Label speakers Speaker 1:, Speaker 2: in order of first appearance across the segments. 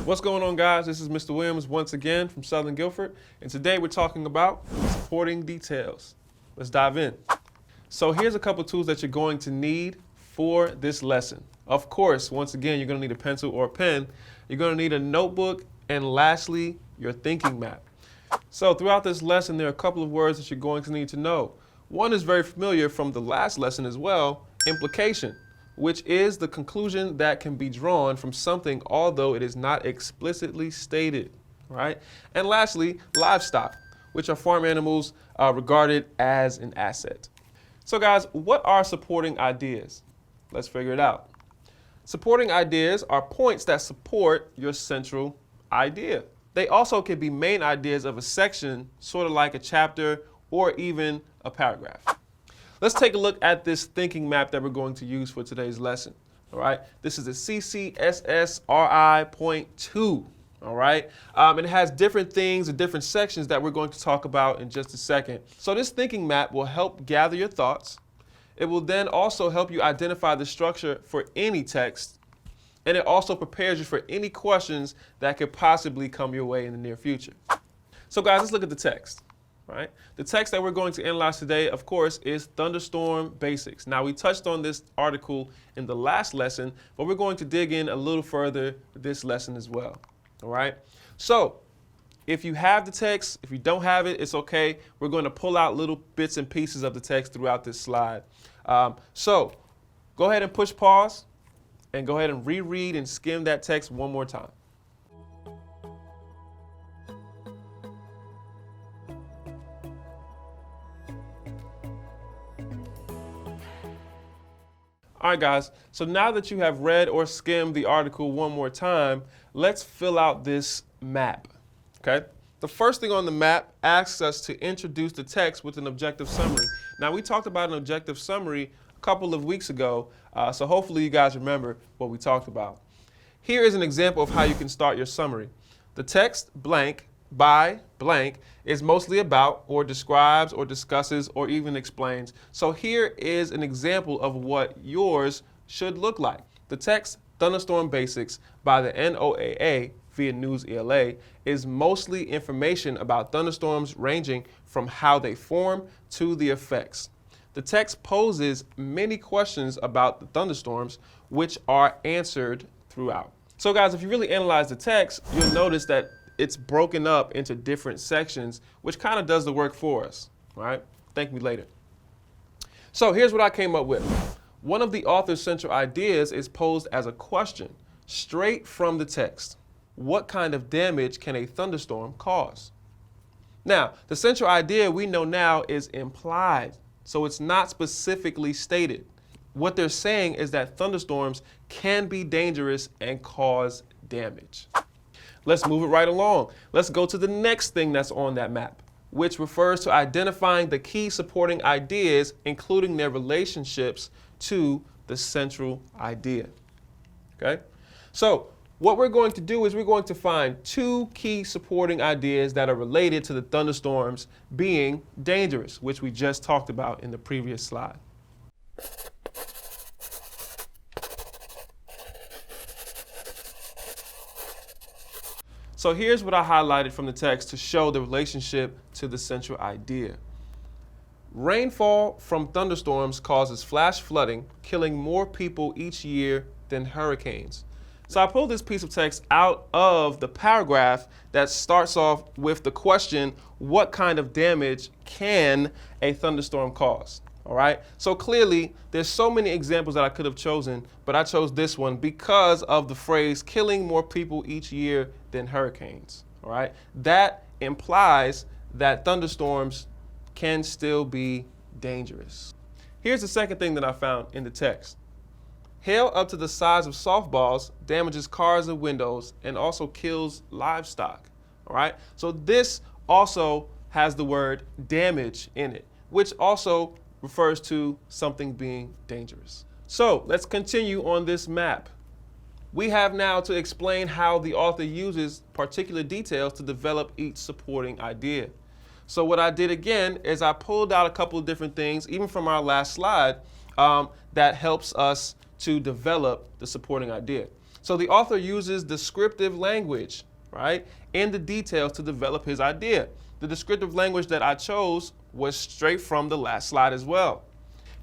Speaker 1: What's going on, guys? This is Mr. Williams once again from Southern Guilford, and today we're talking about supporting details. Let's dive in. So here's a couple tools that you're going to need for this lesson. Of course, once again, you're going to need a pencil or a pen. You're going to need a notebook, and lastly, your thinking map. So throughout this lesson, there are a couple of words that you're going to need to know. One is very familiar from the last lesson as well, implication, which is the conclusion that can be drawn from something although it is not explicitly stated, right? And lastly, livestock, which are farm animals regarded as an asset. So guys, what are supporting ideas? Let's figure it out. Supporting ideas are points that support your central idea. They also can be main ideas of a section, sort of like a chapter or even a paragraph. Let's take a look at this thinking map that we're going to use for today's lesson. All right, this is a CCSSRI.2. All right, and it has different things and different sections that we're going to talk about in just a second. So this thinking map will help gather your thoughts. It will then also help you identify the structure for any text, and it also prepares you for any questions that could possibly come your way in the near future. So guys, let's look at the text. Right? The text that we're going to analyze today, of course, is thunderstorm basics. Now, we touched on this article in the last lesson, but we're going to dig in a little further this lesson as well. All right. So if you have the text, if you don't have it, it's okay. We're going to pull out little bits and pieces of the text throughout this slide. So go ahead and push pause and go ahead and reread and skim that text one more time. All right, guys, so now that you have read or skimmed the article one more time, let's fill out this map, okay? The first thing on the map asks us to introduce the text with an objective summary. Now, we talked about an objective summary a couple of weeks ago, so hopefully you guys remember what we talked about. Here is an example of how you can start your summary. The text blank by blank is mostly about or describes or discusses or even explains. So here is an example of what yours should look like. The text Thunderstorm Basics by the NOAA via News ELA is mostly information about thunderstorms ranging from how they form to the effects. The text poses many questions about the thunderstorms, which are answered throughout. So guys, if you really analyze the text, you'll notice that it's broken up into different sections, which kind of does the work for us, all right? Thank me later. So here's what I came up with. One of the author's central ideas is posed as a question straight from the text. What kind of damage can a thunderstorm cause? Now, the central idea we know now is implied, so it's not specifically stated. What they're saying is that thunderstorms can be dangerous and cause damage. Let's move it right along. Let's go to the next thing that's on that map, which refers to identifying the key supporting ideas, including their relationships to the central idea. Okay? So what we're going to do is we're going to find two key supporting ideas that are related to the thunderstorms being dangerous, which we just talked about in the previous slide. So here's what I highlighted from the text to show the relationship to the central idea. Rainfall from thunderstorms causes flash flooding, killing more people each year than hurricanes. So I pulled this piece of text out of the paragraph that starts off with the question, what kind of damage can a thunderstorm cause? All right, so clearly there's so many examples that I could have chosen, but I chose this one because of the phrase killing more people each year than hurricanes. All right, that implies that thunderstorms can still be dangerous. Here's the second thing that I found in the text. Hail up to the size of softballs damages cars and windows and also kills livestock. All right, so this also has the word damage in it, which also refers to something being dangerous. So let's continue on this map. We have now to explain how the author uses particular details to develop each supporting idea. So what I did again is I pulled out a couple of different things, even from our last slide, that helps us to develop the supporting idea. So the author uses descriptive language, right, in the details to develop his idea. The descriptive language that I chose was straight from the last slide as well.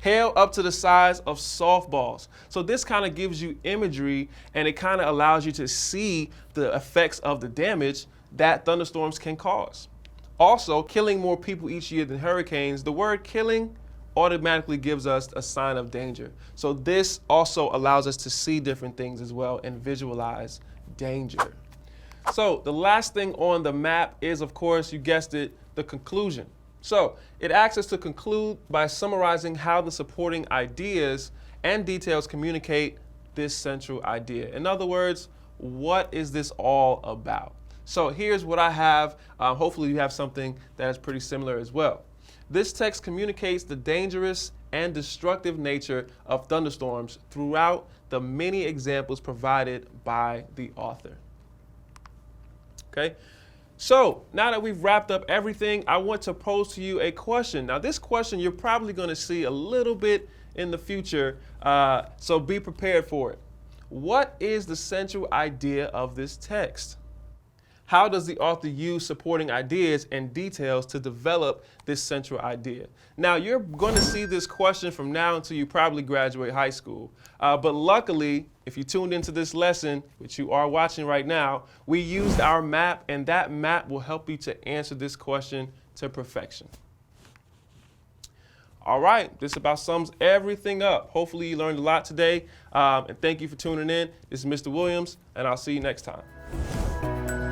Speaker 1: Hail up to the size of softballs. So this kind of gives you imagery, and it kind of allows you to see the effects of the damage that thunderstorms can cause. Also, killing more people each year than hurricanes. The word killing automatically gives us a sign of danger. So this also allows us to see different things as well and visualize danger. So the last thing on the map is, of course, you guessed it, the conclusion. So it asks us to conclude by summarizing how the supporting ideas and details communicate this central idea. In other words, what is this all about? So here's what I have. Hopefully you have something that is pretty similar as well. This text communicates the dangerous and destructive nature of thunderstorms throughout the many examples provided by the author. Okay? So now that we've wrapped up everything, I want to pose to you a question. Now this question you're probably going to see a little bit in the future, so be prepared for it. What is the central idea of this text? How does the author use supporting ideas and details to develop this central idea? Now, you're going to see this question from now until you probably graduate high school. But luckily, if you tuned into this lesson, which you are watching right now, we used our map, and that map will help you to answer this question to perfection. All right, this about sums everything up. Hopefully you learned a lot today, and thank you for tuning in. This is Mr. Williams, and I'll see you next time.